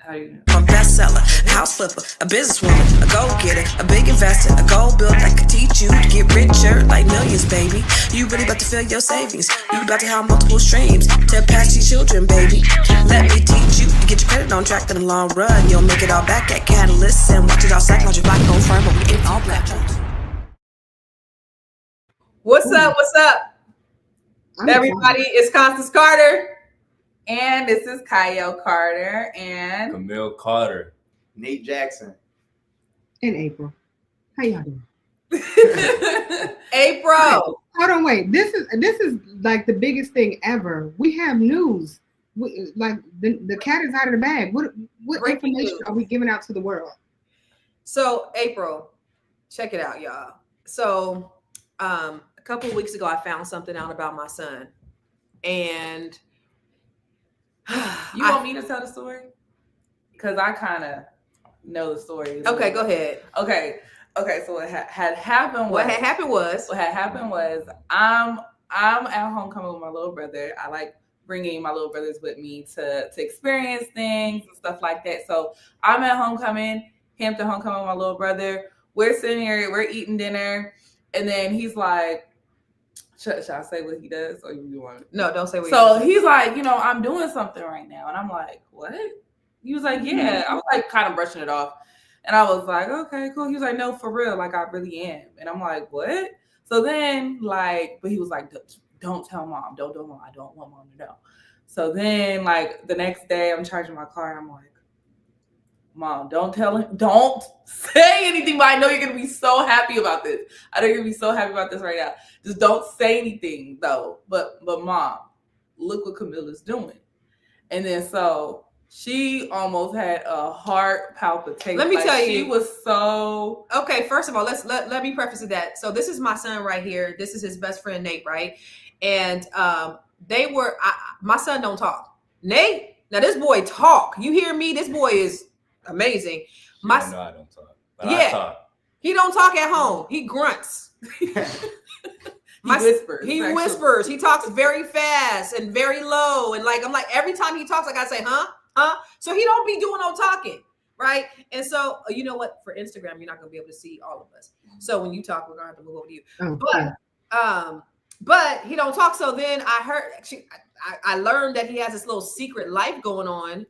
A bestseller, a house flipper, a businesswoman, a go-getter, a big investor, a goal builder that could teach you to get richer like millions, baby. You really about to fill your savings. You about to have multiple streams to pass your children, baby. Let me teach you to get your credit on track in the long run. You'll make it all back at Catalyst and watch it all stack on your black gold firm, but we ain't all platforms. What's up? What's up, everybody? It's Constance Carter. And this is Kyle Carter and Camille Carter, Nate Jackson, and April. How y'all doing? April. Hold on, wait. This is like the biggest thing ever. We have news. The cat is out of the bag. What information are we giving out to the world? So April, check it out, y'all. So a couple of weeks ago, I found something out about my son, and you want me to tell the story? Because I kind of know the story. Okay, go ahead. Okay. So what had happened was I'm at homecoming with my little brother. I like bringing my little brothers with me to experience things and stuff like that. So I'm at homecoming, Hampton homecoming with my little brother. We're sitting here, we're eating dinner, and then he's like, should I say what he does, or you want? No, don't say what. So he's like, I'm doing something right now, and I'm like, what? He was like, yeah. I was like, kind of brushing it off, and I was like, okay, cool. He was like, no, for real, like I really am, and I'm like, what? So then, but he was like, don't tell mom, don't tell mom. I don't want mom to know. So then, the next day, I'm charging my car, and I'm like, Mom, don't tell him. Don't say anything, but I know you're going to be so happy about this. I know you're going to be so happy about this right now. Just don't say anything, though. But Mom, look what Camilla's doing. And then so she almost had a heart palpitation. Let me tell you. She was so... Okay, first of all, let me preface with that. So this is my son right here. This is his best friend, Nate, right? And my son don't talk. Nate, now this boy talk. You hear me? This boy is... amazing. I don't talk. But yeah, I talk. He don't talk at home. He grunts. He whispers. He whispers. He talks very fast and very low. And I'm like, every time he talks, I gotta say, huh? So he don't be doing no talking, right? And so, you know what? For Instagram, you're not gonna be able to see all of us. So when you talk, we're gonna have to move over to you. Okay. But he don't talk. So then I learned that he has this little secret life going on.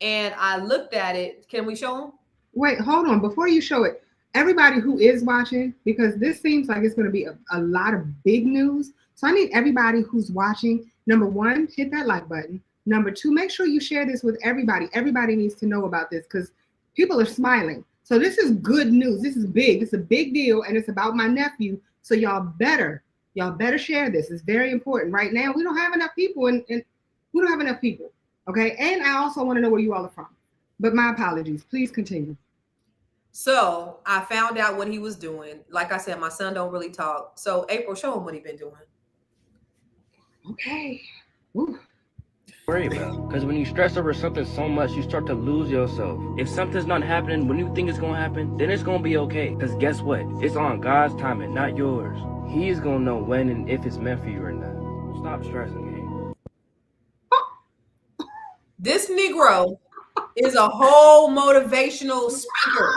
And I looked at it. Can we show them? Wait, hold on. Before you show it, everybody who is watching, because this seems like it's going to be a lot of big news. So I need everybody who's watching, number one, hit that like button. Number two, make sure you share this with everybody. Everybody needs to know about this because people are smiling. So this is good news. This is big. It's a big deal. And it's about my nephew. So y'all better share this. It's very important. Right now, we don't have enough people and we don't have enough people. Okay, and I also want to know where you all are from. But my apologies. Please continue. So I found out what he was doing. Like I said, my son don't really talk. So April, show him what he been doing. Okay. Woo. Worry about, because when you stress over something so much, you start to lose yourself. If something's not happening when you think it's gonna happen, then it's gonna be okay. Because guess what? It's on God's timing, not yours. He's gonna know when and if it's meant for you or not. Stop stressing. This Negro is a whole motivational speaker.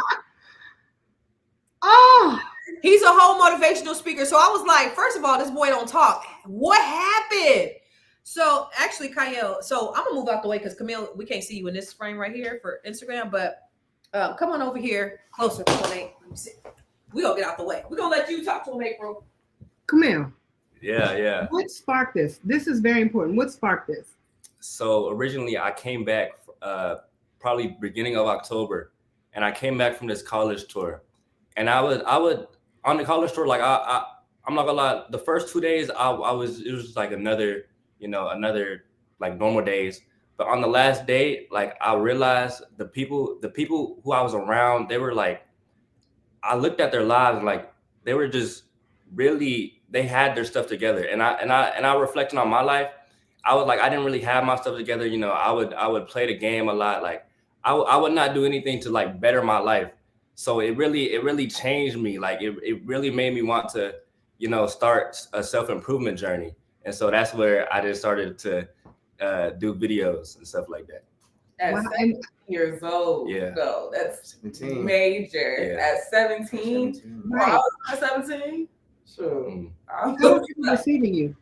Oh, he's a whole motivational speaker. So I was like, first of all, this boy don't talk. What happened? So actually, Kyle, so I'm gonna move out the way because Camille, we can't see you in this frame right here for Instagram, but come on over here closer. Come on, Nate. We gonna get out the way. We're gonna let you talk to him, April. Camille. Yeah. What sparked this? This is very important. What sparked this? So originally I came back probably beginning of October, and I came back from this college tour, and I would on the college tour, I'm not gonna lie, the first 2 days it was like another like normal days, but on the last day, I realized the people who I was around, they were I looked at their lives they were just really, they had their stuff together, and I reflected on my life. I was I didn't really have my stuff together. I would play the game a lot. I would not do anything to better my life. So it really changed me. It really made me want to, start a self-improvement journey. And so that's where I just started to do videos and stuff like that. At Wow. 17 years old, Yeah. though, that's 17. major. Yeah. At 17, 17. well, I was 17. Sure. Mm. I'm How are people receiving you?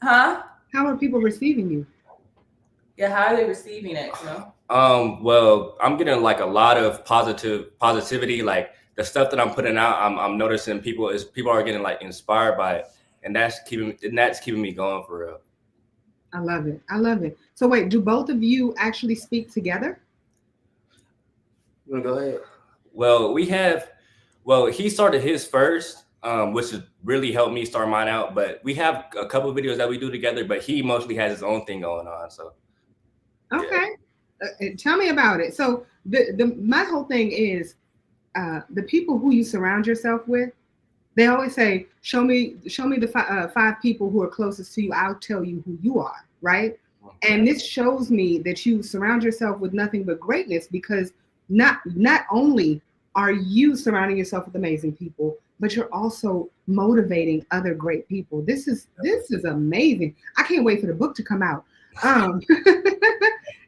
Huh? How are people receiving you? Yeah, how are they receiving it? You know? Well, I'm getting like a lot of positivity. Like the stuff that I'm putting out, I'm noticing people are getting like inspired by it, and that's keeping me going for real. I love it. I love it. So wait, do both of you actually speak together? You wanna go ahead? Well, he started his first, which has really helped me start mine out. But we have a couple of videos that we do together, but he mostly has his own thing going on. So Okay. Tell me about it. So my whole thing is the people who you surround yourself with. They always say, "Show me the five people who are closest to you. I'll tell you who you are." Right? And this shows me that you surround yourself with nothing but greatness, because not only are you surrounding yourself with amazing people, but you're also motivating other great people. This is amazing. I can't wait for the book to come out.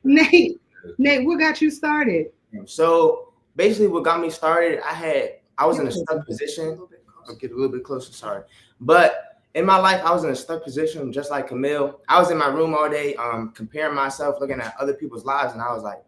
Nate, what got you started? So basically, what got me started, I was in a stuck position. I'll get a little bit closer, sorry. But in my life, I was in a stuck position, just like Camille. I was in my room all day, comparing myself, looking at other people's lives, and I was like,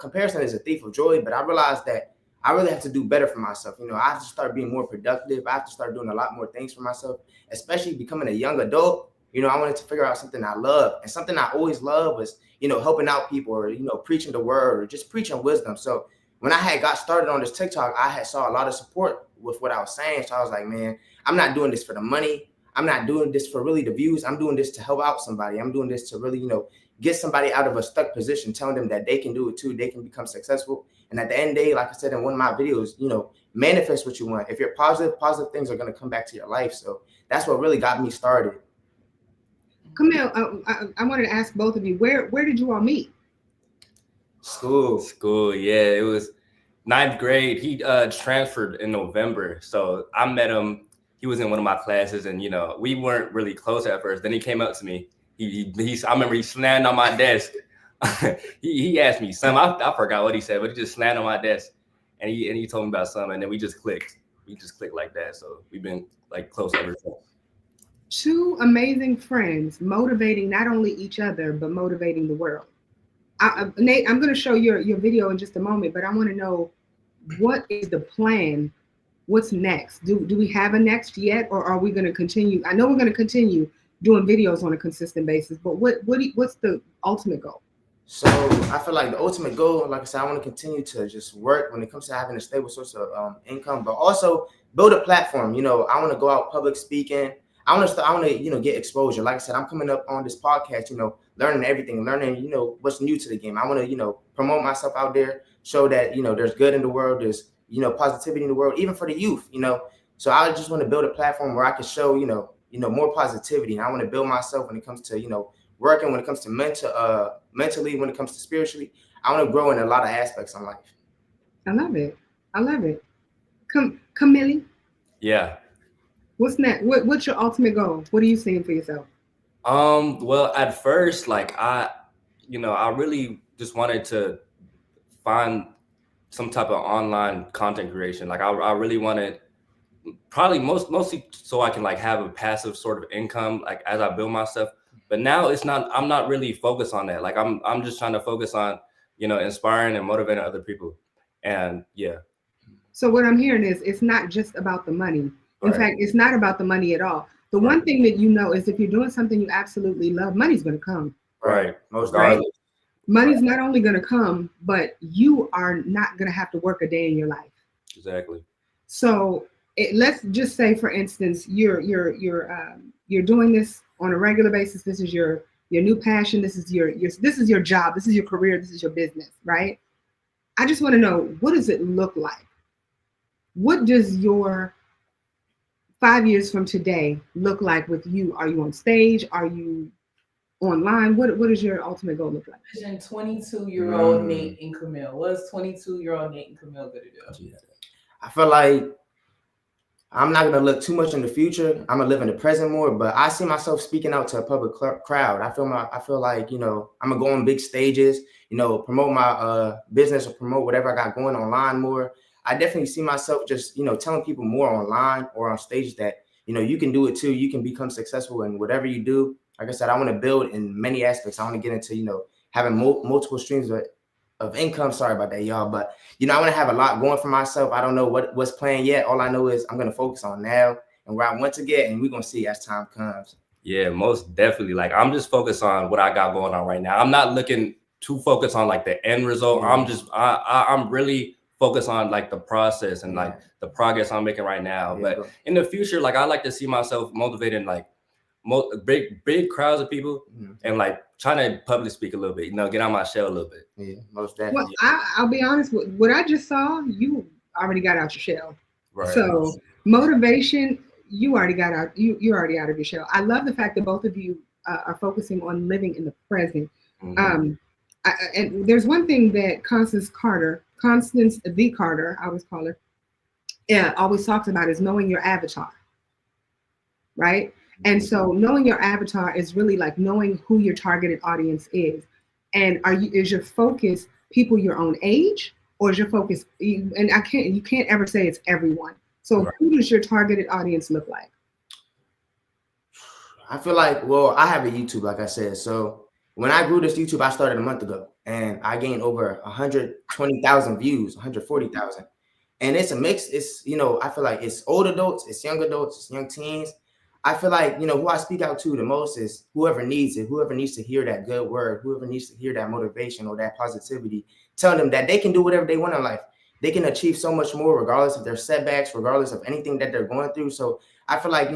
comparison is a thief of joy. But I realized that I really have to do better for myself. I have to start being more productive. I have to start doing a lot more things for myself, especially becoming a young adult. I wanted to figure out something I love, and something I always loved was, helping out people, or preaching the word, or just preaching wisdom. So when I had got started on this TikTok, I had saw a lot of support with what I was saying. So I was like, man, I'm not doing this for the money. I'm not doing this for really the views. I'm doing this to help out somebody. I'm doing this to really, get somebody out of a stuck position, telling them that they can do it too. They can become successful. And at the end of the day, like I said in one of my videos, manifest what you want. If you're positive things are going to come back to your life. So that's what really got me started. Camille, I wanted to ask both of you, where did you all meet? School. Yeah, it was 9th grade. He transferred in November, so I met him. He was in one of my classes, and we weren't really close at first. Then he came up to me. I remember he slammed on my desk. he asked me something. I forgot what he said, but he just slammed on my desk, and he told me about something, and then we just clicked. We just clicked like that. So we've been like close ever since. Two amazing friends motivating not only each other, but motivating the world. Nate, I'm going to show your video in just a moment, but I want to know, what is the plan? What's next? Do we have a next yet, or are we going to continue? I know we're going to continue doing videos on a consistent basis, but what's the ultimate goal? So I feel like the ultimate goal, like I said, I want to continue to just work when it comes to having a stable source of income, but also build a platform. I want to go out public speaking. I want to get exposure. Like I said, I'm coming up on this podcast, learning everything, what's new to the game. I want to, promote myself out there, show that, there's good in the world, there's, positivity in the world, even for the youth, So I just want to build a platform where I can show, more positivity. And I want to build myself when it comes to, working, when it comes to mentally, when it comes to spiritually. I want to grow in a lot of aspects in life. I love it. Camille? Yeah. What's next? What's your ultimate goal? What are you seeing for yourself? Well, at first, like I really just wanted to find some type of online content creation. Like I really wanted, probably mostly so I can like have a passive sort of income, like as I build my stuff. But now I'm not really focused on that. Like I'm just trying to focus on, inspiring and motivating other people. And yeah. So what I'm hearing is, it's not just about the money. In fact, it's not about the money at all. The one thing that is, if you're doing something you absolutely love, money's going to come. Right. Most right. definitely. Money's not only going to come, but you are not going to have to work a day in your life. Exactly. So let's just say, for instance, you're doing this on a regular basis. This is your new passion. This is your job. This is your career. This is your business, right? I just want to know, what does it look like? What does your 5 years from today look like with you? Are you on stage? Are you online? What does your ultimate goal look like? Vision 22-year-old Nate and Camille. What is 22-year-old Nate and Camille going to do? I feel like I'm not going to look too much in the future. I'm going to live in the present more, but I see myself speaking out to a public crowd. I feel like, I'm going to go on big stages, promote my business or promote whatever I got going online more. I definitely see myself just, telling people more online or on stage that, you can do it too. You can become successful in whatever you do. Like I said, I want to build in many aspects. I want to get into, having multiple streams of income. Sorry about that, y'all. But, I want to have a lot going for myself. I don't know what's planned yet. All I know is I'm going to focus on now and where I want to get, and we're going to see as time comes. Yeah, most definitely. Like, I'm just focused on what I got going on right now. I'm not looking too focused on like the end result. I'm really focused on like the process and like the progress I'm making right now. But in the future, like, I like to see myself motivating like big crowds of people and like trying to public speak a little bit, get out my shell a little bit. Yeah, most definitely. Well, I'll be honest with what I just saw. You already got out your shell. Right. So motivation, you already got out. You're already out of your shell. I love the fact that both of you are focusing on living in the present. And there's one thing that Constance V. Carter, I always call her, always talks about is knowing your avatar, right? And so knowing your avatar is really like knowing who your targeted audience is. And is your focus people your own age, or is your focus, and you can't ever say it's everyone. So who does your targeted audience look like? I feel like, well, I have a YouTube, like I said. So when I grew this YouTube, I started a month ago, and I gained over 120,000 views, 140,000. And it's a mix. It's, I feel like it's old adults, it's young adults, it's young teens. I feel like, who I speak out to the most is whoever needs it, whoever needs to hear that good word, whoever needs to hear that motivation or that positivity, telling them that they can do whatever they want in life. They can achieve so much more regardless of their setbacks, regardless of anything that they're going through. So I feel like,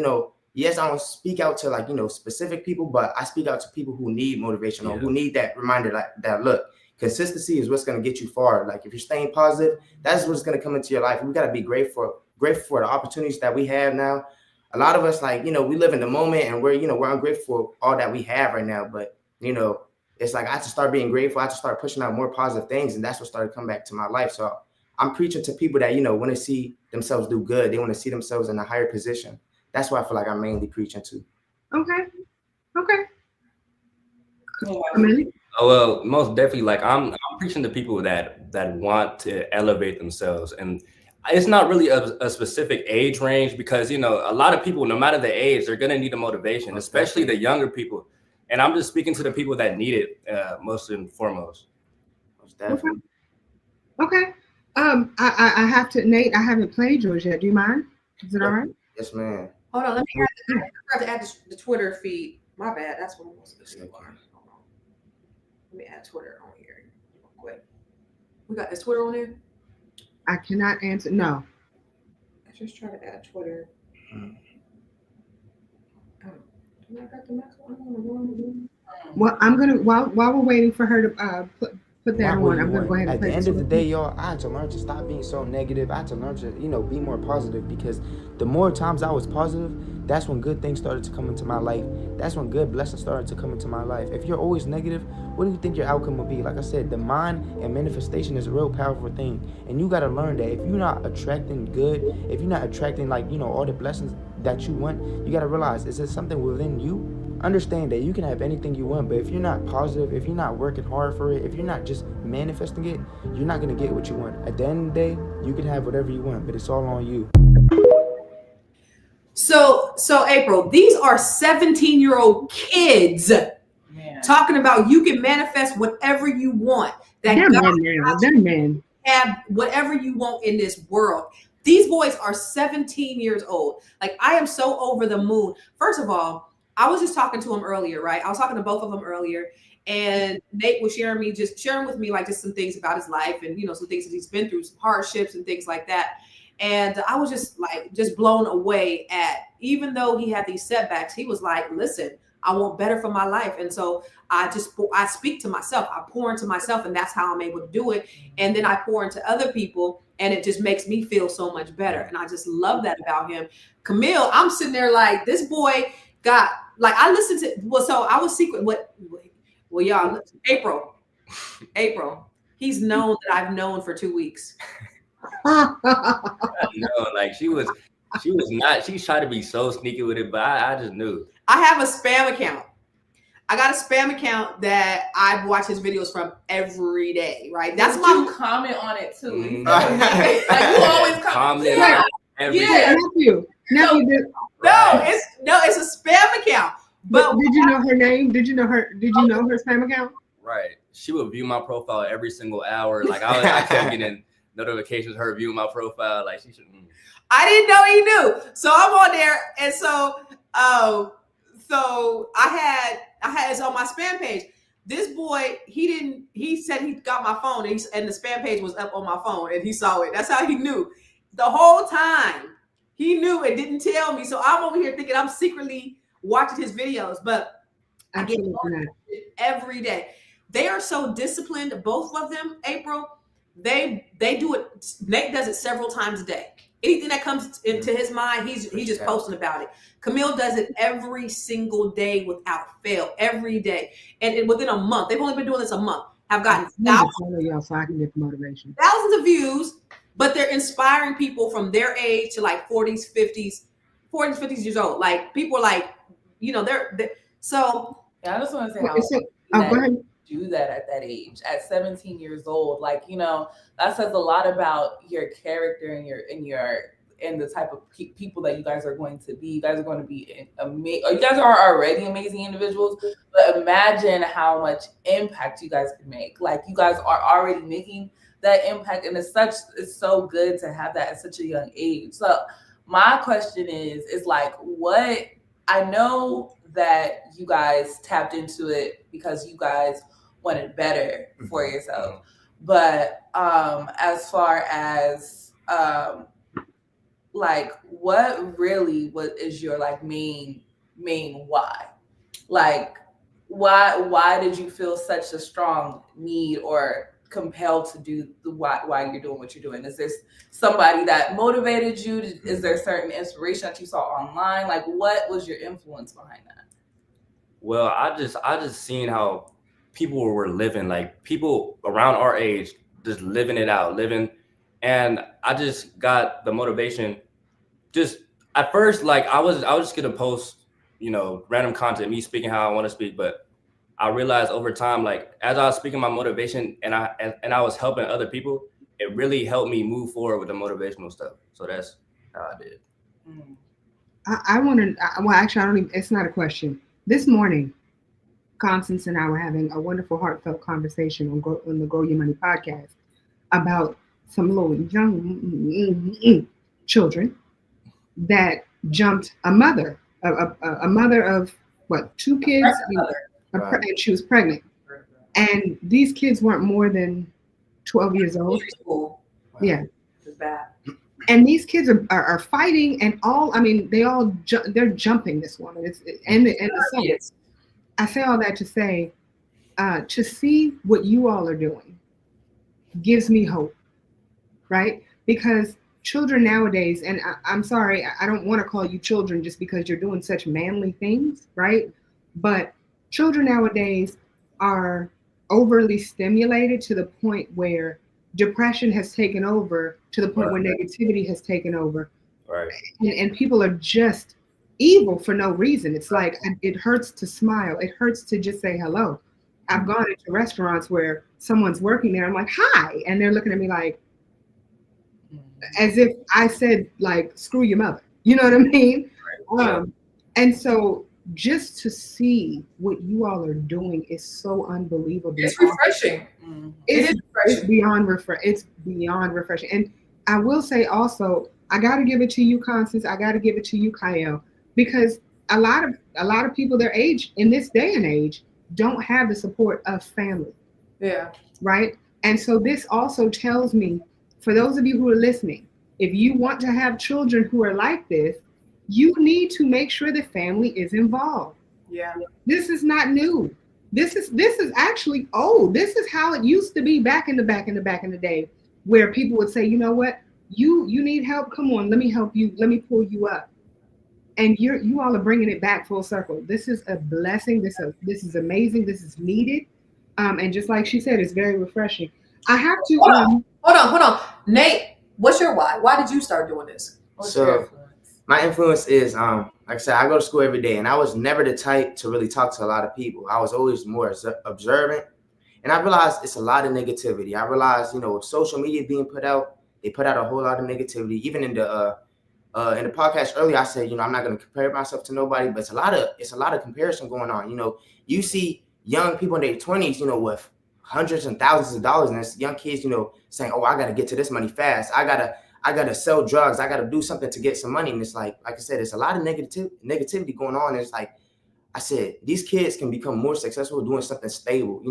yes, I don't speak out to like, specific people, but I speak out to people who need motivation or who need that reminder that look, consistency is what's going to get you far. Like if you're staying positive, that's what's going to come into your life. We got to be grateful for the opportunities that we have now. A lot of us, like, we live in the moment and we're ungrateful for all that we have right now. But, it's like I had to start being grateful. I had to start pushing out more positive things. And that's what started coming back to my life. So I'm preaching to people that, want to see themselves do good. They want to see themselves in a higher position. That's what I feel like I'm mainly preaching to. Okay. Oh, well, most definitely. Like I'm preaching to people that want to elevate themselves, and it's not really a specific age range because a lot of people, no matter the age, they're gonna need a motivation, especially the younger people. And I'm just speaking to the people that need it most and foremost. Most definitely. Okay. I have to, Nate. I haven't played yours yet. Do you mind? Is it all right? Yes, ma'am. Hold on, let me add the Twitter feed. My bad. That's what I'm supposed to do. Hold on. Let me add Twitter on here real quick. We got this Twitter on there? I cannot answer. No. I just try to add Twitter. I got the next one. Well, I'm gonna while we're waiting for her to put that on, I'm gonna go ahead and at the end of the day, y'all, I had to learn to stop being so negative. I had to learn to, be more positive, because the more times I was positive, that's when good things started to come into my life. That's when good blessings started to come into my life. If you're always negative, what do you think your outcome will be? Like I said, the mind and manifestation is a real powerful thing. And you got to learn that if you're not attracting good, if you're not attracting all the blessings that you want, you got to realize, is there something within you? Understand that you can have anything you want, but if you're not positive, if you're not working hard for it, if you're not just manifesting it, you're not going to get what you want. At the end of the day, you can have whatever you want, but it's all on you. So April, these are 17-year-old kids talking about you can manifest whatever you want. That they're men. Have whatever you want in this world. These boys are 17 years old. Like, I am so over the moon. First of all, I was just talking to him earlier, right? I was talking to both of them earlier, and Nate was sharing with me like just some things about his life and some things that he's been through, some hardships and things like that. And I was just blown away at, even though he had these setbacks, he was like, listen, I want better for my life. And so I speak to myself, I pour into myself, and that's how I'm able to do it. And then I pour into other people, and it just makes me feel so much better. And I just love that about him. Camille, I'm sitting there like, this boy got, like, I listened to, so I was secret. Well, y'all, April, he's known that I've known for 2 weeks. No, like she was not. She tried to be so sneaky with it, but I just knew. I have a spam account. I got a spam account that I watch his videos from every day, right? That's That's you my comment on it too. Mhm. Like you always comment. Yeah. Everything. Nephew, It's a spam account. but did you know her name? Did you know her spam account? Right. She would view my profile every single hour. Like I kept getting notifications of her viewing my profile. Like she should. I didn't know he knew. So I'm on there, and so I had it's on my spam page. This boy, he said he got my phone, and the spam page was up on my phone, and he saw it. That's how he knew. The whole time he knew and didn't tell me. So I'm over here thinking I'm secretly watching his videos, but I get every day. They are so disciplined, both of them, April. They do it. Nate does it several times a day. Anything that comes into his mind, he's just posting about it. Camille does it every single day without fail, every day. And within a month, they've only been doing this a month, have gotten thousands so I can get the motivation. Thousands of views, but they're inspiring people from their age to like 40s, 50s years old. Like people are like, they're so. Yeah, I just want to say go ahead. Do that at that age, at 17 years old. Like, that says a lot about your character and the type of people that you guys are going to be. You guys are going to be amazing. You guys are already amazing individuals, but imagine how much impact you guys can make. Like, you guys are already making that impact, and it's so good to have that at such a young age. So my question is like, what, I know that you guys tapped into it because you guys wanted better for yourself, but as far as like, what is your like main why? Like, why did you feel such a strong need or compelled to do why you're doing what you're doing? Is this somebody that motivated you? Is there certain inspiration that you saw online? Like, what was your influence behind that? Well, I just seen how people were living, like people around our age, just living it out, and I just got the motivation. Just at first, like I was just gonna post, random content, me speaking how I want to speak, but I realized over time, like as I was speaking my motivation and I was helping other people, it really helped me move forward with the motivational stuff. So that's how I did. I want to. Well, actually, I don't even. It's not a question. This morning, Constance and I were having a wonderful, heartfelt conversation on the Grow Your Money podcast about some little young children that jumped a mother of what, 2 kids, and she was pregnant, and these kids weren't more than 12 years old. Yeah, it's bad. And these kids are fighting, and they're jumping this woman. And the son. I say all that to say, to see what you all are doing gives me hope, right? Because children nowadays, and I'm sorry, I don't want to call you children just because you're doing such manly things, right? But children nowadays are overly stimulated to the point where depression has taken over, to the point where negativity has taken over. Right. And people are just evil for no reason. It's like, it hurts to smile. It hurts to just say hello. I've gone into restaurants where someone's working there. I'm like, hi. And they're looking at me like, as if I said, like, screw your mother. You know what I mean? Right. And so just to see what you all are doing is so unbelievable. It's refreshing. It's beyond refreshing. And I will say also, I got to give it to you, Constance. I got to give it to you, Kyle, because a lot of people their age in this day and age don't have the support of family. Yeah. Right. And so this also tells me, for those of you who are listening, if you want to have children who are like this, you need to make sure the family is involved. Yeah. This is not new. This is actually old. This is how it used to be back in the day, where people would say, you know what, you need help. Come on, let me help you. Let me pull you up. And you all are bringing it back full circle. This is a blessing. This is amazing. This is needed. And just like she said, it's very refreshing. I have to. Hold on. Nate, what's your why? Why did you start doing this? My influence is like I said, I go to school every day, and I was never the type to really talk to a lot of people. I was always more observant, and I realized it's a lot of negativity. I realized, with social media being put out, they put out a whole lot of negativity. Even in the podcast earlier, I said, I'm not going to compare myself to nobody, but it's a lot of comparison going on. You see young people in their 20s, with hundreds and thousands of dollars, and it's young kids, saying, "Oh, I got to get to this money fast. I gotta sell drugs. I gotta do something to get some money." And it's like I said, it's a lot of negativity going on. And it's like I said, these kids can become more successful doing something stable.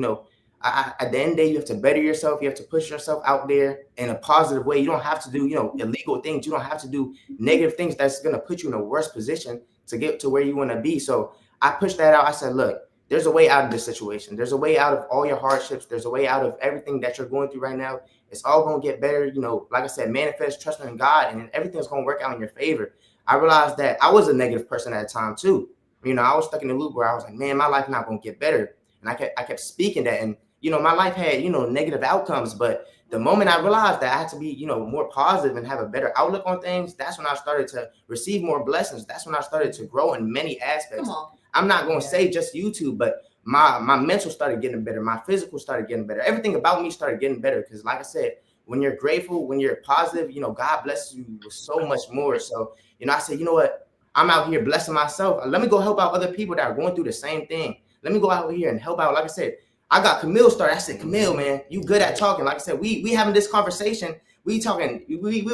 At the end of the day, you have to better yourself. You have to push yourself out there in a positive way. You don't have to do, illegal things. You don't have to do negative things that's going to put you in a worse position to get to where you want to be. So I pushed that out. I said, look, there's a way out of this situation. There's a way out of all your hardships. There's a way out of everything that you're going through right now. It's all going to get better. Like I said, manifest, trust in God, and everything's going to work out in your favor. I realized that I was a negative person at the time too. I was stuck in a loop where I was like, man, my life not going to get better. And I kept speaking that. And, my life had, negative outcomes. But the moment I realized that I had to be, more positive and have a better outlook on things, that's when I started to receive more blessings. That's when I started to grow in many aspects. I'm not going to say just YouTube, but my mental started getting better. My physical started getting better. Everything about me started getting better. Because like I said, when you're grateful, when you're positive, God blesses you with so much more. So, I said, you know what? I'm out here blessing myself. Let me go help out other people that are going through the same thing. Let me go out here and help out. Like I said, I got Camille started. I said, Camille, man, you good at talking. Like I said, we having this conversation. We would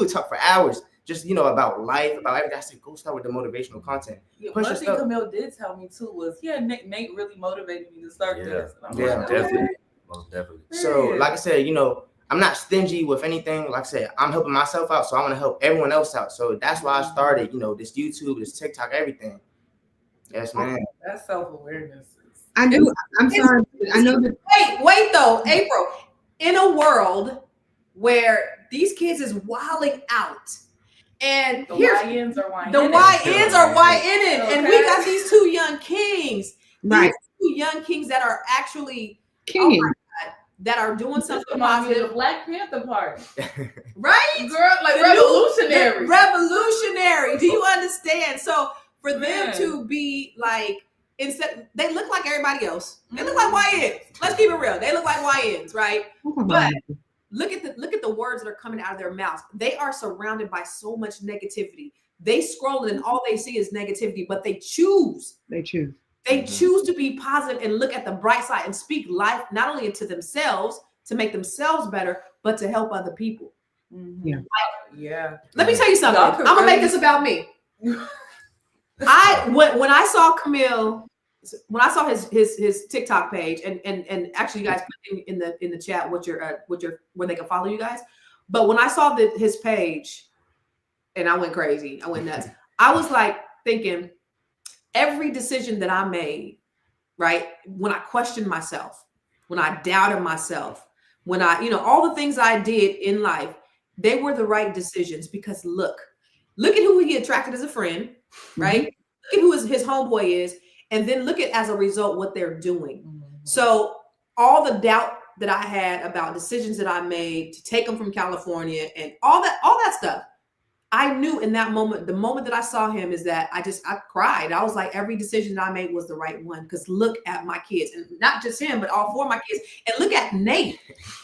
talk for hours, just, about life, about everything. I said, go start with the motivational content. Yeah, one thing Camille did tell me too was, Nate really motivated me to start this. Definitely. Most definitely. So, like I said, I'm not stingy with anything. Like I said, I'm helping myself out, so I want to help everyone else out. So that's why I started, this YouTube, this TikTok, everything. Yes, man. That's self-awareness. I'm sorry. I know that. Wait though, April. In a world where these kids is wilding out, and the YNs are YNing. The YNs are YNing, and we got these two young kings. Right. These two young kings that are actually kings. That are doing something positive. The Black Panther Party. Right? Girl, like revolutionary. Revolutionary. Do you understand? So for them to be like, instead, they look like everybody else. They look like YNs. Let's keep it real. They look like YNs, right? But look at the words that are coming out of their mouths. They are surrounded by so much negativity. They scroll and all they see is negativity, but they choose. They choose to be positive and look at the bright side and speak life not only into themselves to make themselves better, but to help other people. Yeah. Let me tell you something. I'm gonna make this about me. When I saw Camille, when I saw his TikTok page, and actually, you guys put in the chat what your where they can follow you guys. But when I saw his page, and I went crazy, I went nuts. I was like thinking, every decision that I made, right, when I questioned myself, when I doubted myself, when I, all the things I did in life, they were the right decisions because look at who he attracted as a friend, right? Look at who his homeboy is, and then look at, as a result, what they're doing. So all the doubt that I had about decisions that I made to take them from California and all that stuff, I knew in that moment, the moment that I saw him, is that I cried. I was like, every decision that I made was the right one. Because look at my kids, and not just him, but all four of my kids. And look at Nate.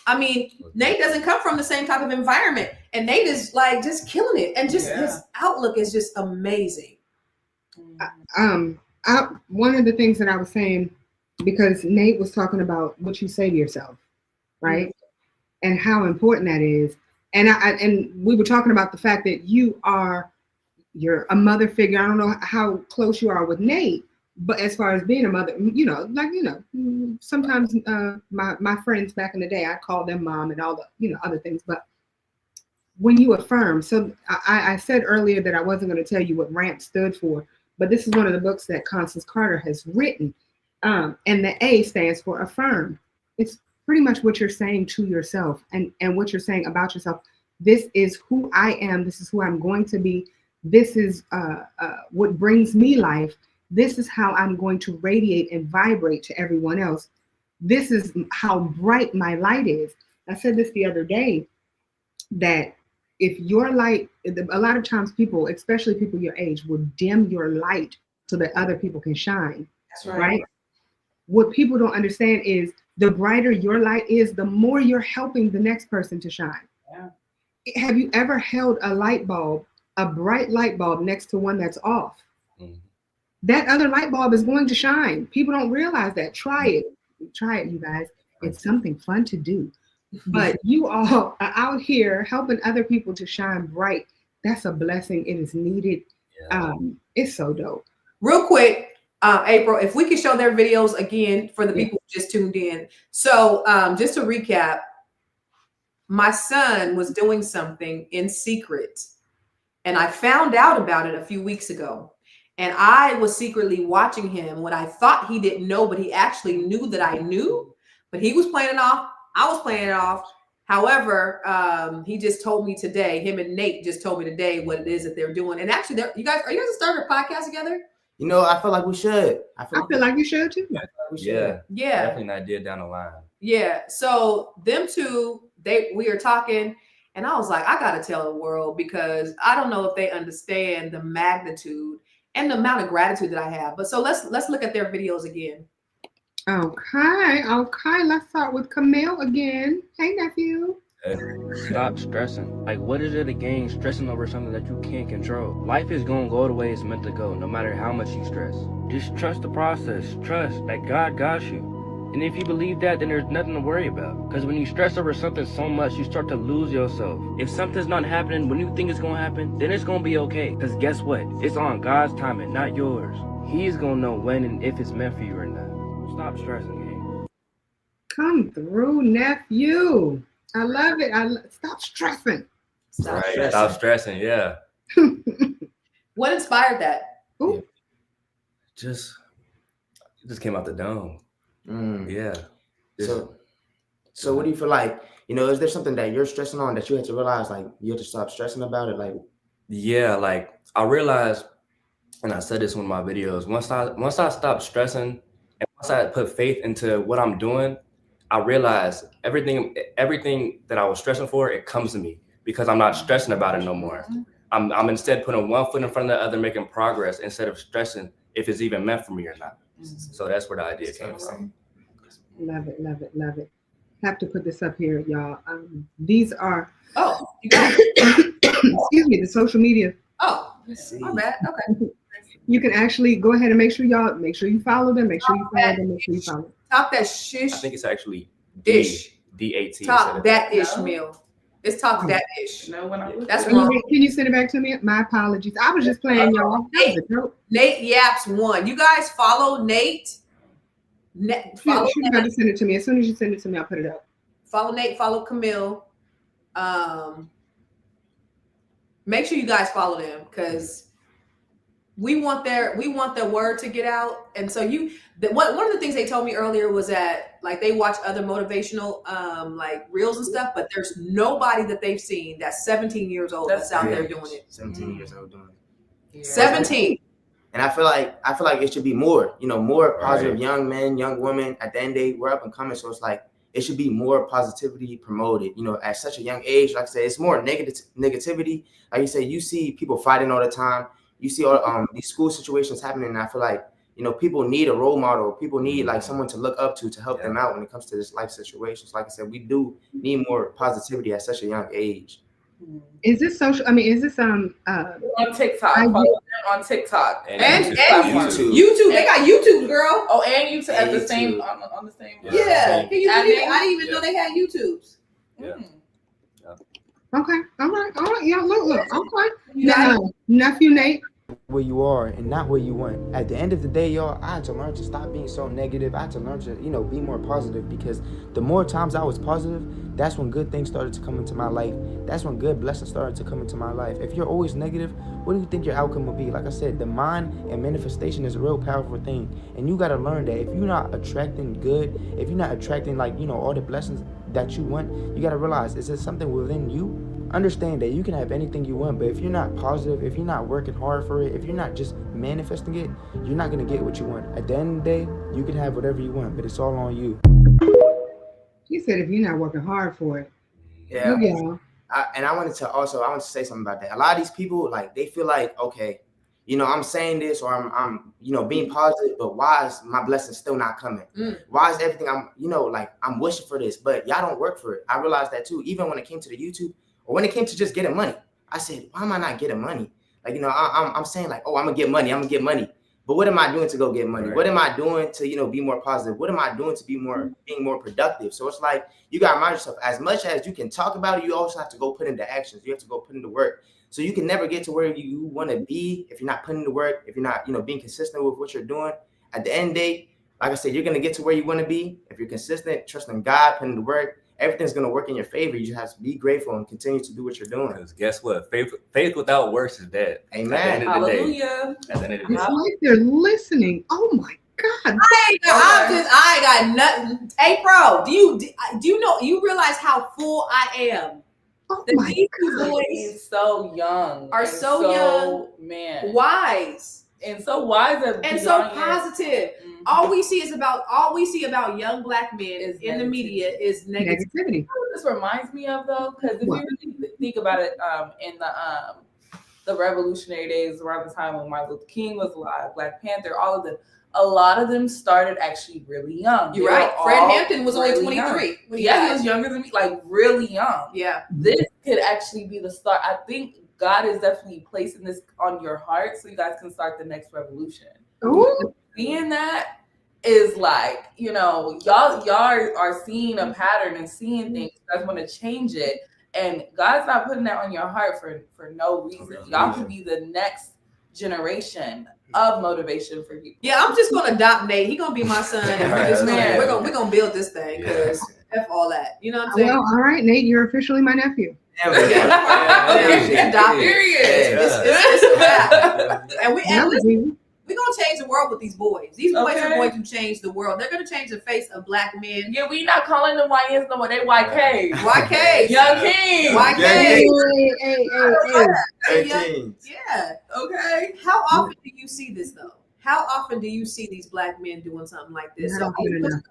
I mean, Nate doesn't come from the same type of environment, and Nate is like just killing it. And just his outlook is just amazing. One of the things that I was saying, because Nate was talking about what you say to yourself, right? And how important that is. And we were talking about the fact that you're a mother figure. I don't know how close you are with Nate, but as far as being a mother, sometimes my friends back in the day, I called them mom and all the, other things. But when you affirm, so I said earlier that I wasn't going to tell you what RAMP stood for, but this is one of the books that Constance Carter has written. And the A stands for affirm. It's pretty much what you're saying to yourself and what you're saying about yourself. This is who I am. This is who I'm going to be. This is what brings me life. This is how I'm going to radiate and vibrate to everyone else. This is how bright my light is. I said this the other day, that if your light, a lot of times people, especially people your age, will dim your light so that other people can shine. That's Right? What people don't understand is the brighter your light is, the more you're helping the next person to shine. Yeah. Have you ever held a light bulb, a bright light bulb next to one that's off? Mhm. That other light bulb is going to shine. People don't realize that. Try it. Try it, you guys. It's something fun to do. But you all are out here helping other people to shine bright. That's a blessing. It is needed. Yeah. It's so dope. Real quick, April, if we could show their videos again for the people who just tuned in. So just to recap, my son was doing something in secret, and I found out about it a few weeks ago. And I was secretly watching him when I thought he didn't know, but he actually knew that I knew. But he was playing it off. I was playing it off. However, he just told me today, him and Nate just told me today what it is that they're doing. And actually, are you guys starting a podcast together? You know, I feel like we should. I feel like you should too. We should. Yeah. Yeah. Definitely an idea down the line. Yeah. So them two, we are talking, and I was like, I gotta tell the world, because I don't know if they understand the magnitude and the amount of gratitude that I have. But so let's look at their videos again. Okay. Let's start with Camille again. Hey, nephew. Stop stressing. Like, what is it again stressing over something that you can't control? Life is gonna go the way it's meant to go, no matter how much you stress. Just trust the process. Trust that God got you. And if you believe that, then there's nothing to worry about. Because when you stress over something so much, you start to lose yourself. If something's not happening when you think it's gonna happen, then it's gonna be okay. Because guess what? It's on God's timing, not yours. He's gonna know when and if it's meant for you or not. Stop stressing, gang. Come through, nephew. I love it. Stop stressing. Stop stressing. Yeah. What inspired that? Ooh. It just came out the dome. Yeah. So what do you feel like? You know, is there something that you're stressing on that you had to realize, like, you have to stop stressing about it? Like, yeah, like I realized, and I said this in one of my videos, once I stopped stressing and once I put faith into what I'm doing, I realized everything that I was stressing for, it comes to me because I'm not stressing about it no more. I'm instead putting one foot in front of the other, making progress instead of stressing if it's even meant for me or not. So that's where the idea came from. Love it, love it, love it. Have to put this up here, y'all. These are You got it. excuse me, the social media. My bad. Okay. You can actually go ahead and make sure you follow them. Make sure you follow them. Make sure you follow them. Talk that shish. I think it's actually Dish. D-A-T. Talk that No. Ishmael. It's talk that ish. No, when I look That's at wrong. Can you send it back to me? My apologies. I was just playing, y'all. That was a joke. Nate Yaps 1. You guys follow Nate. Follow She's about to send it to me. As soon as you send it to me, I'll put it up. Follow Nate. Follow Camille. Make sure you guys follow them because we want their word to get out. And so one of the things they told me earlier was that like they watch other motivational like reels and stuff, but there's nobody that they've seen that's 17 years old that's out there doing it. 17 years old doing it. Yeah. 17. And I feel like it should be more, more positive Right. young men, young women. At the end of the day, we're up and coming. So it's like, it should be more positivity promoted, at such a young age. Like I said, it's more negativity. Like you said, you see people fighting all the time. You see all these school situations happening. And I feel like, people need a role model. People need like someone to look up to help them out when it comes to this life situations. Like I said, we do need more positivity at such a young age. Is this social? I mean, is this on TikTok. I Follow them on TikTok And YouTube. YouTube. They got YouTube, girl. Oh, and YouTube at the YouTube. same on the same. Yeah. Can you I believe it? think- I didn't even know they had YouTubes. Yeah. okay? All right. Yeah, look. Okay. You got Now, nephew Nate. Where you are and not where you want. At the end of the day, y'all, I had to learn to stop being so negative. I had to learn to, be more positive, because the more times I was positive, that's when good things started to come into my life. That's when good blessings started to come into my life. If you're always negative, what do you think your outcome will be? Like I said, the mind and manifestation is a real powerful thing. And you got to learn that if you're not attracting good, if you're not attracting all the blessings that you want, you got to realize, is there something within you? Understand that you can have anything you want, but if you're not positive, if you're not working hard for it, if you're not just manifesting it, you're not going to get what you want. At the end of the day, you can have whatever you want, but it's all on you. He said if you're not working hard for it. Yeah. Look, y'all. I wanted to say something about that. A lot of these people, like, they feel like, okay, you know, I'm saying this or I'm you know, being positive, but why is my blessing still not coming? Why is everything I'm wishing for this, but y'all don't work for it? I realized that too. Even when it came to the YouTube or when it came to just getting money, I said, why am I not getting money? Like, you know, I'm saying like, oh, I'm gonna get money. But what am I doing to go get money? Right. What am I doing to, you know, be more positive? What am I doing to be being more productive? So it's like, you gotta remind yourself, as much as you can talk about it, you also have to go put into actions. You have to go put into work. So you can never get to where you want to be if you're not putting into work, if you're not, you know, being consistent with what you're doing. At the end of the day, like I said, you're gonna get to where you want to be if you're consistent, trusting God, putting into work. Everything's gonna work in your favor. You just have to be grateful and continue to do what you're doing. Because guess what? Faith without works is dead. Amen. At the end of the day. Hallelujah. At the end of the It's day. like they're listening. Oh my God. I ain't got nothing. Hey, bro, do you know? You realize how full I am? Oh That my these two God. boys He's so young. are so young, man. wise, And so wise and so positive. Mm-hmm. All we see about young black men Is in the negativity. media is negativity. Negativity. You know what this reminds me of though, because if What? you really think about it, in the revolutionary days around the time when Martin Luther King was alive, Black Panther, all of them, a lot of them started actually really young. You're They right. were Fred all Hampton was only really 23 young. when he Yeah, he died. was younger than me, like really young. Yeah. This could actually be the start. I think God is definitely placing this on your heart so you guys can start the next revolution. Ooh. Seeing that is like, you know, y'all are seeing a pattern and seeing things. You guys want to change it. And God's not putting that on your heart for no reason. Y'all can be the next generation of motivation for people. Yeah, I'm just gonna adopt Nate. He's gonna be my son, and we're gonna build this thing because F all that. You know what I'm saying? Well, all right, Nate, you're officially my nephew. Okay, adopt it. Period. It's a wrap. And That would be. we're gonna change the world with these boys. These boys are Okay. going to change the world. They're gonna change the face of black men. Yeah, we not calling them YNs no more. They YK. YK. Young King. YK. Hey. Yeah. Okay. How often do you see this though? How often do you see these black men doing something like this? Not often enough.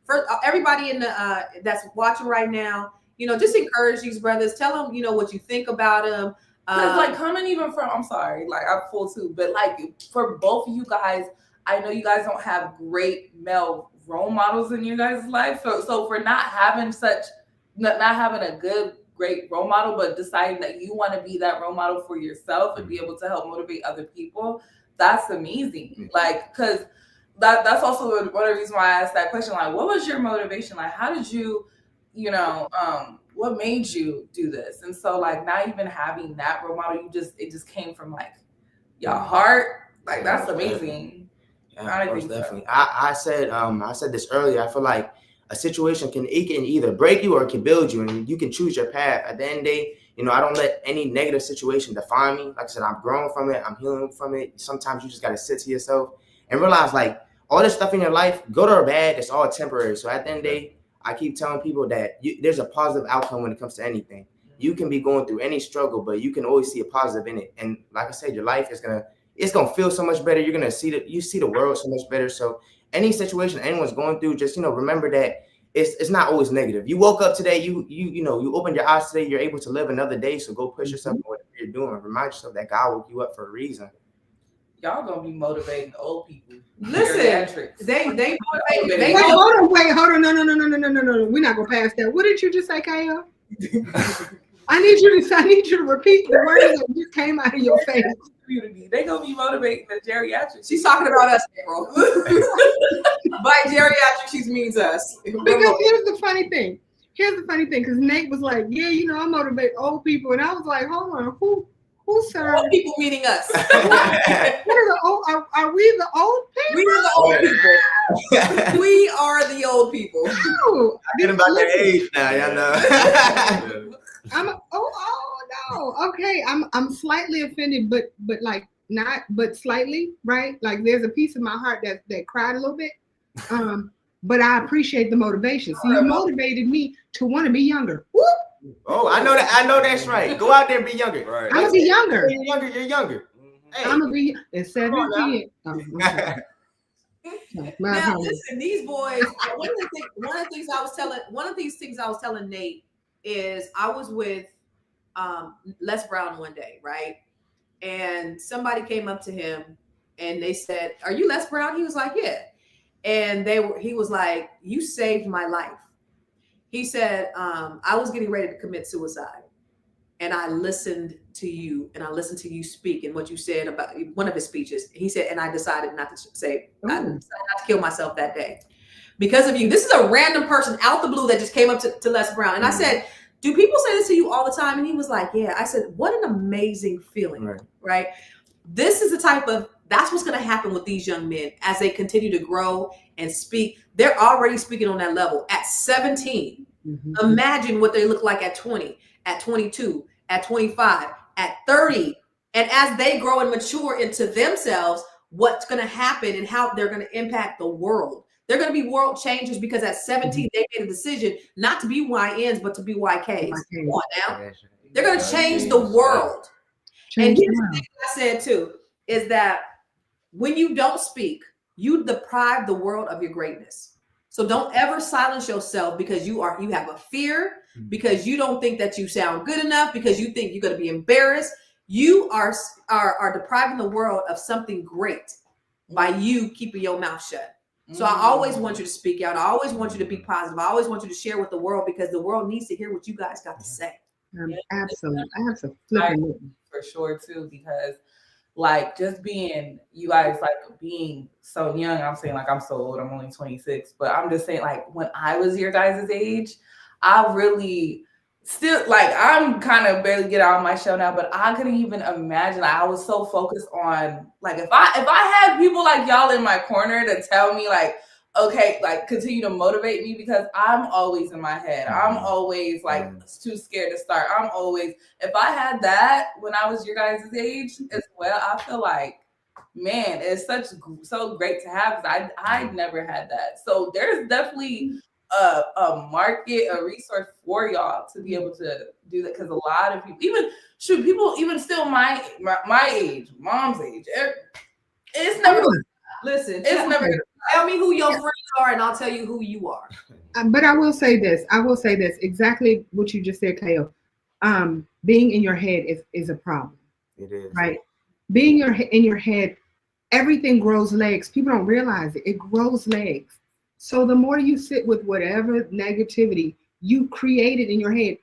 First, everybody in the that's watching right now, you know, just encourage these brothers. Tell them, you know, what you think about them. Because like coming even from, I'm sorry, like I'm full too, but like for both of you guys, I know you guys don't have great male role models in your guys' life. So for not having a great role model, but deciding that you want to be that role model for yourself and be able to help motivate other people, that's amazing. Like, because that's also one of the reasons why I asked that question. Like, what was your motivation? Like, how did you, what made you do this? And so like not even having that role model, it just came from like your heart. Like that's amazing. Yeah, of course, definitely. I said this earlier. I feel like a situation can either break you or it can build you, and you can choose your path. At the end of the day, you know, I don't let any negative situation define me. Like I said, I'm growing from it. I'm healing from it. Sometimes you just got to sit to yourself and realize like all this stuff in your life, good or bad, it's all temporary. So at the end of the day, I keep telling people that there's a positive outcome when it comes to anything. You can be going through any struggle, but you can always see a positive in it. And like I said, your life is it's gonna feel so much better. You're gonna see the world so much better. So any situation anyone's going through, just remember that it's not always negative. You woke up today, you opened your eyes today, you're able to live another day. So go push yourself in whatever you're doing. Remind yourself that God woke you up for a reason. Y'all gonna be motivating old people. Listen, they Wait, hold on. No. We're not gonna pass that. What did you just say, Kyle? I need you to repeat the words that just came out of your face. Community. They gonna be motivating the geriatrics. She's talking about us, April. By geriatrics, she means us. Because here's the funny thing, because Nate was like, yeah, I motivate old people, and I was like, hold on, who serves Old people meaning us. what are the old? Are we the old people? We are the old people. We are the old people. No, I'm getting about that age now, y'all know. No. Okay, I'm slightly offended, but like not, but slightly, right? Like there's a piece of my heart that cried a little bit. But I appreciate the motivation. So you motivated me to want to be younger. Woo! Oh, I know that's right. Go out there and be younger. Right. I'm gonna be younger. You're younger. Hey. I'm gonna be at 17. Now listen, these boys. One of the things I was telling Nate is I was with Les Brown one day, right? And somebody came up to him and they said, "Are you Les Brown?" He was like, "Yeah." And he was like, "You saved my life." He said, "I was getting ready to commit suicide. And I listened to you, and I listened to you speak and what you said about one of his speeches." He said, "And I decided not to I decided not to kill myself that day because of you." This is a random person out the blue that just came up to Les Brown. And I said, "Do people say this to you all the time?" And he was like, "Yeah." I said, "What an amazing feeling, right? This is the type of, that's what's going to happen with these young men as they continue to grow and speak. They're already speaking on that level at 17. Imagine what they look like at 20, at 22, at 25, at 30. And as they grow and mature into themselves, what's going to happen and how they're going to impact the world. They're going to be world changers because at 17, they made a decision not to be YNs, but to be YKs. Come on now. They're going to change the world. And here's the thing I said too, is that when you don't speak, you deprive the world of your greatness. So don't ever silence yourself because you have a fear, because you don't think that you sound good enough, because you think you're going to be embarrassed. You are depriving the world of something great by you keeping your mouth shut. So I always want you to speak out. I always want you to be positive. I always want you to share with the world because the world needs to hear what you guys got to say. Absolutely. For sure too, because like just being, you guys like being so young, I'm saying like I'm so old, I'm only 26, but I'm just saying like when I was your guys' age, I really still like, I'm kind of barely get out of my shell now, but I couldn't even imagine. Like, I was so focused on like, if I had people like y'all in my corner to tell me like, okay, like continue to motivate me, because I'm always in my head. I'm always like too scared to start. If I had that when I was your guys' age as well, I feel like, man, it's so great to have, because I never had that. So there's definitely a market, a resource for y'all to be able to do that, because a lot of people, even still my age, mom's age, it's never. Listen, it's never. Tell me who your friends are, and I'll tell you who you are. But I will say this. Exactly what you just said, Kale. Being in your head is a problem. It is. Right? Being in your head, everything grows legs. People don't realize it. It grows legs. So the more you sit with whatever negativity you created in your head,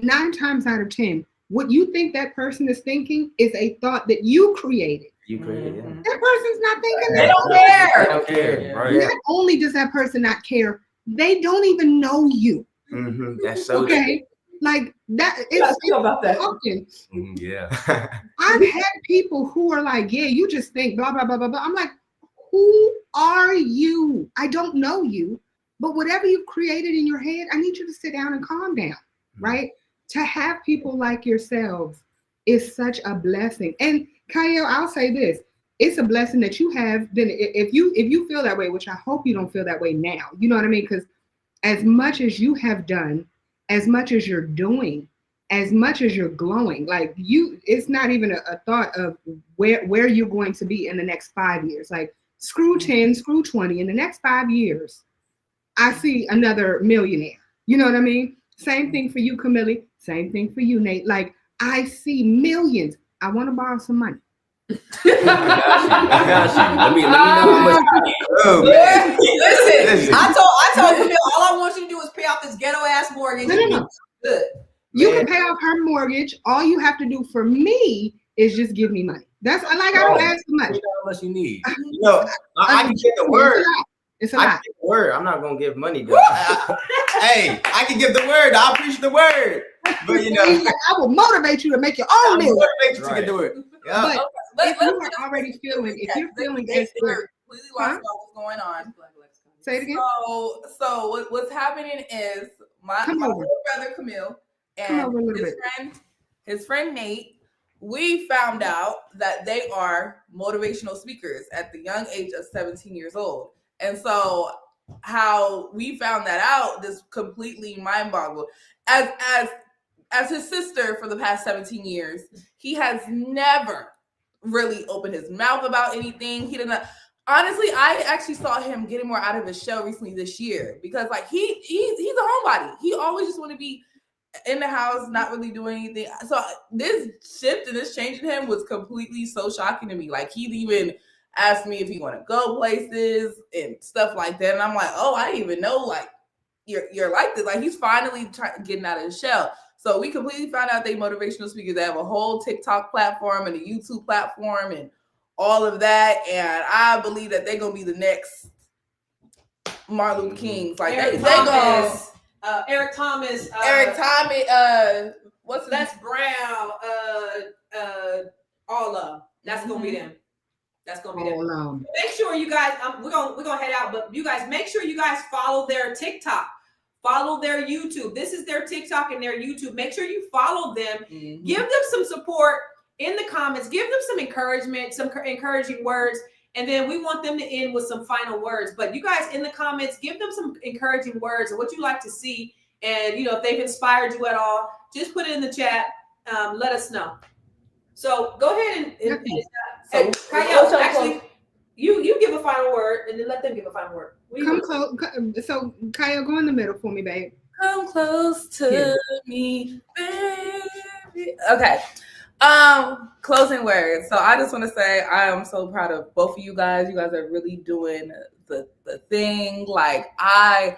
9 times out of 10, what you think that person is thinking is a thought that you created. You created, yeah. That person's not thinking They that. don't care. They don't care. Right. Not only does that person not care, they don't even know you. That's so okay. Like that. It's about that. Yeah. I've had people who are like, yeah, you just think blah, blah, blah, blah, blah. I'm like, who are you? I don't know you, but whatever you've created in your head, I need you to sit down and calm down, right? To have people like yourselves is such a blessing. And Kyle, I'll say this. It's a blessing that you have. Then if you feel that way, which I hope you don't feel that way now, you know what I mean? Because as much as you have done, as much as you're doing, as much as you're glowing, like it's not even a thought of where you're going to be in the next 5 years. Like screw 10, screw 20. In the next 5 years, I see another millionaire. You know what I mean? Same thing for you, Camille. Same thing for you, Nate. Like I see millions. I want to borrow some money. I got you. Let me know how much. Oh man. Listen, I told Camille, all I want you to do is pay off this ghetto ass mortgage. No. Good. You can pay off her mortgage. All you have to do for me is just give me money. That's like I don't ask for much. How much you need? You know, I can get the word. It's a I lot. can get the word. I'm not gonna give money. Hey, I can give the word. I appreciate the word. But you know, I will motivate you to make your I'll own million. motivate you to do it. Yeah. But if you are already feeling, if you're feeling as good, completely lost about what's going on. Say it again. So what's happening is my little brother Camille and his friend Nate, we found out that they are motivational speakers at the young age of 17 years old. And so how we found that out, this completely mind boggled. As his sister for the past 17 years, he has never really opened his mouth about anything. He didn't. Honestly, I actually saw him getting more out of his shell recently this year because like he's a homebody. He always just want to be in the house, not really doing anything. So this shift and this change in him was completely so shocking to me. Like he even asked me if he want to go places and stuff like that, and I'm like, oh, I didn't even know like you're like this. Like he's finally getting out of his shell. So we completely found out they motivational speakers. They have a whole TikTok platform and a YouTube platform and all of that. And I believe that they're gonna be the next Martin Luther Kings. Like Eric they Thomas, Eric Thomas, what's his Les Brown, all of them. That's gonna be them. That's gonna be them. Make sure you guys. We're gonna head out, but you guys make sure you guys follow their TikTok, follow their YouTube. This is their TikTok and their YouTube. Make sure you follow them. Mm-hmm. Give them some support in the comments. Give them some encouragement, some encouraging words. And then we want them to end with some final words. But you guys in the comments, give them some encouraging words and what you like to see. And, you know, if they've inspired you at all, just put it in the chat. Let us know. So go ahead and Kyle, actually, you give a final word and then let them give a final word. Come close. So, Kyle, go in the middle for me, babe. Come close to me, baby. Okay. Closing words. So I just want to say I am so proud of both of you guys. You guys are really doing the thing. Like I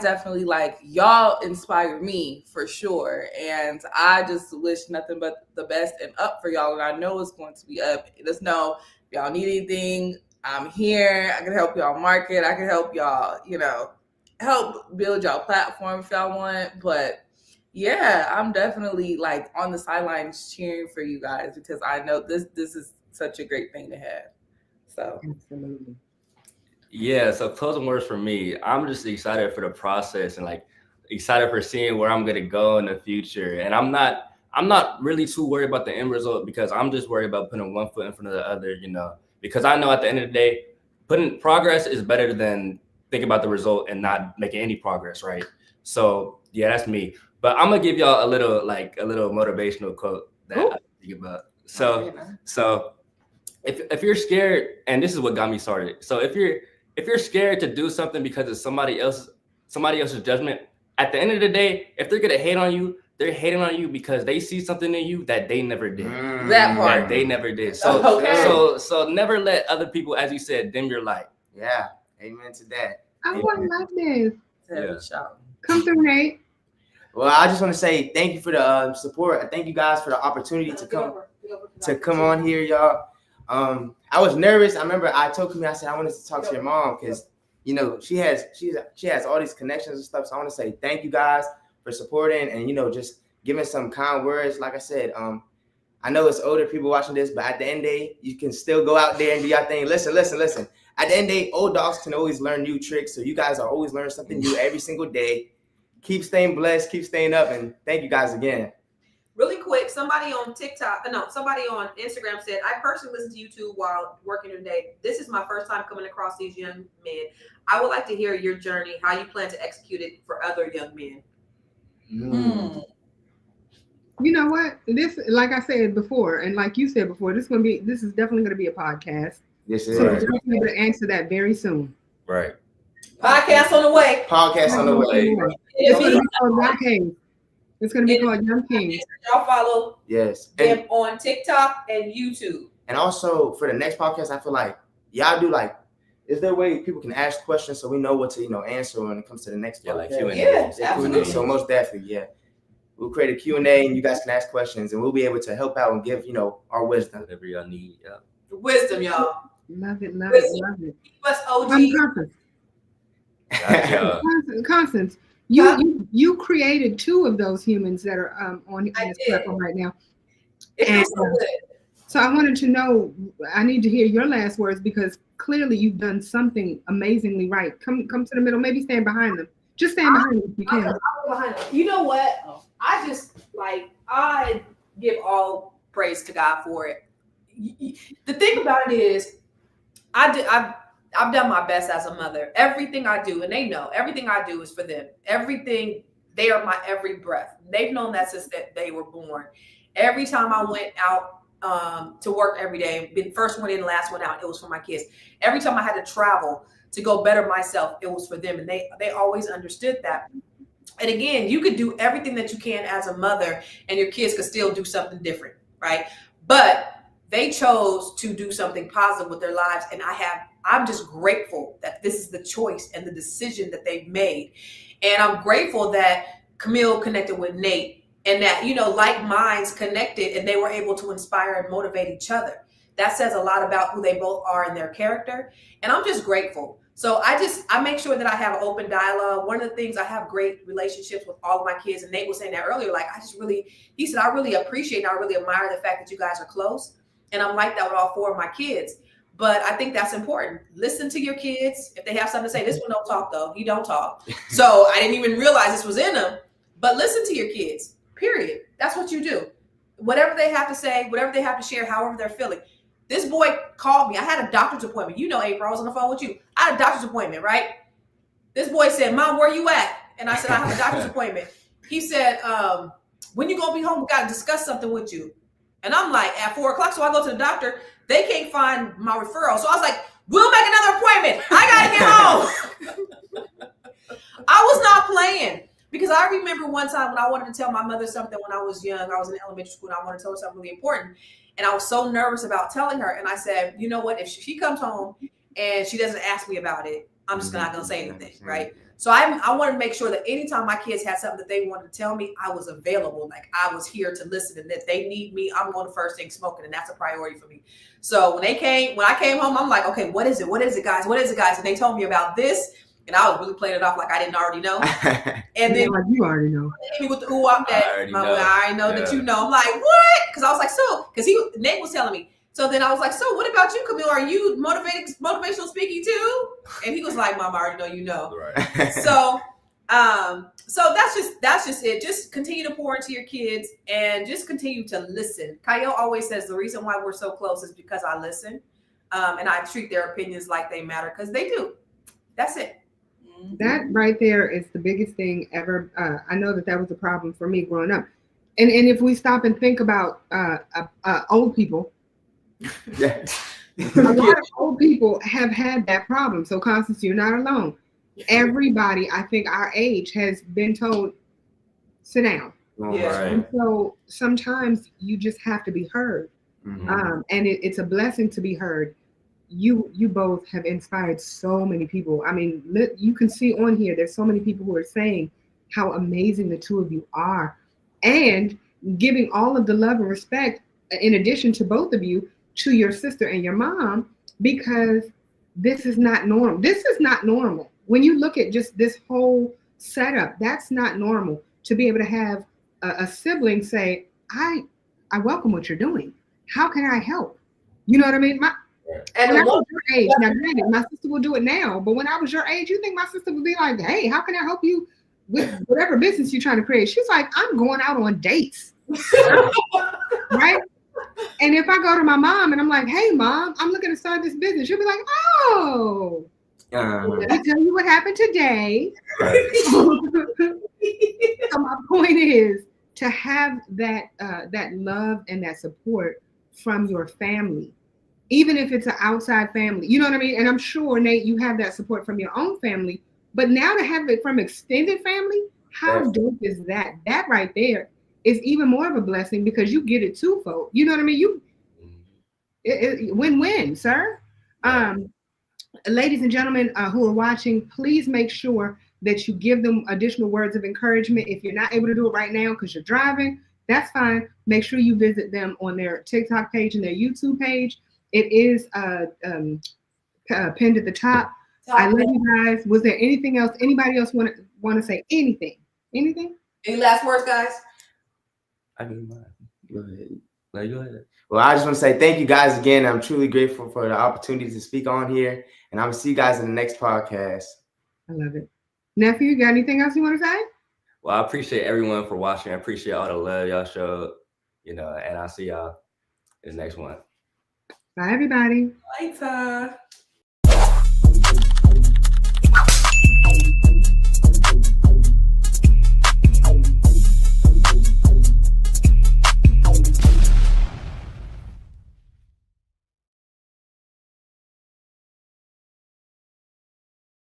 definitely like y'all inspire me for sure. And I just wish nothing but the best and up for y'all. And I know it's going to be up. Just know if y'all need anything, I'm here. I can help y'all market. I can help y'all, you know, help build y'all platform if y'all want. But yeah, I'm definitely like on the sidelines cheering for you guys because I know this is such a great thing to have. So absolutely. Yeah, so closing words for me. I'm just excited for the process and like excited for seeing where I'm gonna go in the future. And I'm not really too worried about the end result because I'm just worried about putting one foot in front of the other, you know, because I know at the end of the day, putting progress is better than thinking about the result and not making any progress, right? So yeah, that's me. But I'm gonna give y'all a little motivational quote that I think about. So if you're scared, and this is what got me started. So if you're scared to do something because of somebody else's judgment, at the end of the day, if they're gonna hate on you, they're hating on you because they see something in you that they never did. That part. That they never did. So so never let other people, as you said, dim your light. Yeah. Amen to that. I love this. Yeah. Come through, Nate. Well, I just want to say thank you for the support. I thank you guys for the opportunity to come on here, y'all. I was nervous. I remember I told Camille, I said I wanted to talk to your mom because you know she has all these connections and stuff. So I want to say thank you guys for supporting and you know just giving some kind words. Like I said, I know it's older people watching this, but at the end of the day, you can still go out there and do your thing. Listen. At the end of the day, old dogs can always learn new tricks. So you guys are always learning something new every single day. Keep staying blessed, keep staying up, and thank you guys again. Really quick, somebody on Instagram said, I personally listen to YouTube while working today. This is my first time coming across these young men. I would like to hear your journey, how you plan to execute it for other young men. You know what? This, like I said before, and like you said before, this is definitely going to be a podcast. This is. So we're going to be able to answer that very soon. Right. Podcast on the way. Podcast on the way. It's going to be called Young Kings. It's going to be called Young Kings. Y'all follow them and on TikTok and YouTube. And also for the next podcast, I feel like y'all do like, is there a way people can ask questions so we know what to answer when it comes to the next podcast? Yeah, like Q&A. Yeah, absolutely. So most definitely, yeah. We'll create a Q&A and you guys can ask questions and we'll be able to help out and give, our wisdom. Whatever y'all need, yeah. Wisdom, y'all. Love it. Keep us OG. Constance, you created two of those humans that are on this platform right now. So I wanted to know, I need to hear your last words because clearly you've done something amazingly right. Come to the middle, maybe stand behind them. Just stand behind them if you can. I'll go behind them. You know what? I give all praise to God for it. The thing about it is, I've done my best as a mother. Everything I do, and they know, everything I do is for them. Everything, they are my every breath. They've known that since that they were born. Every time I went out to work every day, been first one in, last one out, it was for my kids. Every time I had to travel to go better myself, it was for them. And they always understood that. And again, you could do everything that you can as a mother, and your kids could still do something different, right? But they chose to do something positive with their lives, and I'm just grateful that this is the choice and the decision that they've made. And I'm grateful that Camille connected with Nate, and that, you know, like minds connected, and they were able to inspire and motivate each other. That says a lot about who they both are in their character. And I'm just grateful. So I make sure that I have an open dialogue. One of the things, I have great relationships with all of my kids. And Nate was saying that earlier, like, he said, I really appreciate and I really admire the fact that you guys are close. And I'm like that with all 4 of my kids. But I think that's important. Listen to your kids. If they have something to say, this one don't talk though. He don't talk. So I didn't even realize this was in him. But listen to your kids, period. That's what you do. Whatever they have to say, whatever they have to share, however they're feeling. This boy called me. I had a doctor's appointment. You know, April, I was on the phone with you. I had a doctor's appointment, right? This boy said, Mom, where you at? And I said, I have a doctor's appointment. He said, when you going to be home? We got to discuss something with you. And I'm like, at 4 o'clock. So I go to the doctor. They can't find my referral. So I was like, we'll make another appointment. I got to get home. I was not playing. Because I remember one time when I wanted to tell my mother something when I was young. I was in elementary school and I wanted to tell her something really important. And I was so nervous about telling her. And I said, you know what? If she comes home and she doesn't ask me about it, I'm just not going to say anything, right? So I wanted to make sure that anytime my kids had something that they wanted to tell me, I was available. Like, I was here to listen. And if they need me, I'm going to first thing smoking. And that's a priority for me. So when I came home, I'm like, okay, what is it? What is it, guys? What is it, guys? And they told me about this. And I was really playing it off like I didn't already know. And then like you already know. With the ooh, I'm that. I already know that you know. I'm like, what? Because I was like, Nate was telling me. So then I was like, so what about you, Camille? Are you motivational speaking too? And he was like, Mom, I already know you know. Right. So that's just it. Just continue to pour into your kids and just continue to listen. Kyle always says the reason why we're so close is because I listen. And I treat their opinions like they matter, because they do. That's it. That right there is the biggest thing ever. I know that was a problem for me growing up. And if we stop and think about old people, a lot of old people have had that problem. So Constance, you're not alone. Everybody, I think our age, has been told, sit down. Yeah. Right. And so sometimes you just have to be heard. Mm-hmm. And it's a blessing to be heard. You both have inspired so many people. I mean, you can see on here, there's so many people who are saying how amazing the two of you are, and giving all of the love and respect, in addition to both of you, to your sister and your mom, because this is not normal. This is not normal. When you look at just this whole setup, that's not normal. To be able to have a sibling say, I welcome what you're doing. How can I help? You know what I mean? And when I was your age, now granted, my sister will do it now, but when I was your age, you think my sister would be like, hey, how can I help you with whatever business you're trying to create? She's like, I'm going out on dates. Right? And if I go to my mom and I'm like, hey, Mom, I'm looking to start this business, she'll be like, oh, let me tell you what happened today. So my point is to have that love and that support from your family. Even if it's an outside family, you know what I mean? And I'm sure, Nate, you have that support from your own family, but now to have it from extended family, how dope is that? That right there is even more of a blessing, because you get it twofold. You know what I mean? Win-win, sir. Ladies and gentlemen who are watching, please make sure that you give them additional words of encouragement. If you're not able to do it right now because you're driving, that's fine. Make sure you visit them on their TikTok page and their YouTube page. It is pinned at the top. I love you guys. Was there anything else? Anybody else want to say anything? Anything? Any last words, guys? I do mine. Go ahead. No, go ahead. Well, I just want to say thank you guys again. I'm truly grateful for the opportunity to speak on here, and I will see you guys in the next podcast. I love it. Nephew, you got anything else you want to say? Well, I appreciate everyone for watching. I appreciate all the love y'all showed, and I'll see y'all in the next one. Bye, everybody. Later.